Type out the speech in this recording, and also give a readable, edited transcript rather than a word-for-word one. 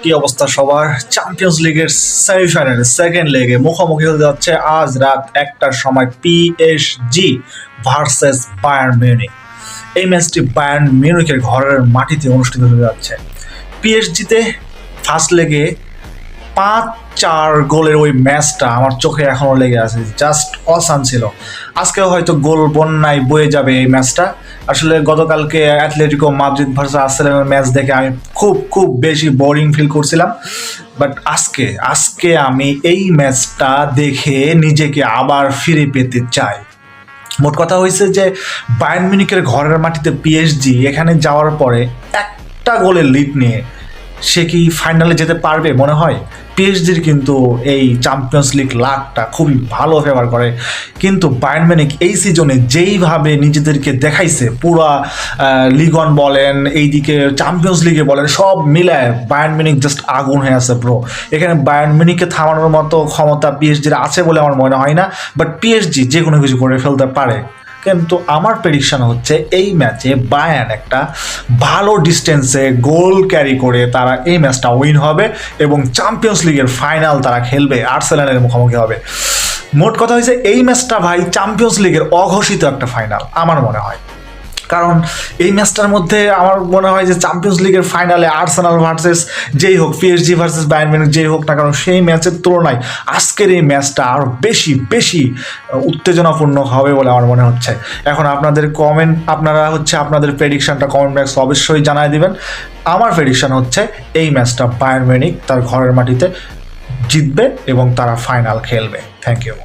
কি অবস্থা সবার? চ্যাম্পিয়ন্স লিগের সেমিফাইনালে সেকেন্ড লেগে মুখোমুখি হতে যাচ্ছে আজ রাত 1টার সময় পিএসজি ভার্সেস বায়ার্ন মিউনিখ। এই ম্যাচটি বায়ার্ন মিউনিখের ঘরের মাটিতে অনুষ্ঠিত হতে যাচ্ছে। পিএসজিতে ফার্স্ট লেগে 5-4 গোলের ওই ম্যাচটা আমার চোখে এখনো লেগে আছে, জাস্ট অসাম ছিল। আজকেও হয়তো গোল বন্যায় বয়ে যাবে এই ম্যাচটা। আসলে গতকালকে অ্যাথলেটিকো মাদ্রিদ ভার্সেস আর্সেনালের ম্যাচ দেখে আমি খুব বেশি বোরিং ফিল করছিলাম, বাট আজকে আমি এই ম্যাচটা দেখে নিজেকে আবার ফিরে পেতে চাই। মোট কথা হয়েছে যে বায়ার্ন মিউনিখের ঘরের মাটিতে পিএসজি এখানে যাওয়ার পরে একটা গোলের লিড নিয়ে সে কি ফাইনালে যেতে পারবে মনে হয়? পিএসজির কিন্তু এই চ্যাম্পিয়ন্স লিগ লাকটা খুবই ভালো ফেভার করে, কিন্তু বায়ার্ন মিউনিখ এই সিজনে যেইভাবে নিজেদেরকে দেখাইছে, পুরা লিগ অন বলেন, এইদিকে চ্যাম্পিয়ন্স লিগে বলেন, সব মিলায় বায়ার্ন মিউনিখ জাস্ট আগুন হয়ে আছে ব্রো। এখানে বায়ার্ন মিউনিখকে থামানোর মতো ক্ষমতা পিএসজির আছে বলে আমার মনে হয় না, বাট পিএসজি যে কোনো কিছু করে ফেলতে পারে। কিন্তু আমার প্রেডিকশন হচ্ছে এই ম্যাচে বায়ার্ন একটা ভালো ডিস্টেন্সে গোল ক্যারি করে তারা এই ম্যাচটা উইন হবে এবং চ্যাম্পিয়ন্স লিগের ফাইনাল তারা খেলবে, আর্সেনালের মুখোমুখি হবে। মোট কথা হয়েছে এই ম্যাচটা ভাই চ্যাম্পিয়ন্স লিগের অঘোষিত একটা ফাইনাল আমার মনে হয়, কারণ এই ম্যাচটার মধ্যে আমার মনে হয় যে চ্যাম্পিয়ন্স লিগের ফাইনালে আর্সেনাল ভার্সেস যেই হোক, পিএসজি ভার্সেস বায়ার্ন মিউনিখ যেই হোক না কারণ, সেই ম্যাচের তুলনায় আজকের এই ম্যাচটা আরও বেশি উত্তেজনাপূর্ণ হবে বলে আমার মনে হচ্ছে। এখন আপনাদের আপনাদের প্রেডিকশনটা কমেন্ট বক্সে অবশ্যই জানাই দিবেন। আমার প্রেডিকশন হচ্ছে এই ম্যাচটা বায়ার্ন মিউনিখ তার ঘরের মাটিতে জিতবে এবং তারা ফাইনাল খেলবে। Thank you.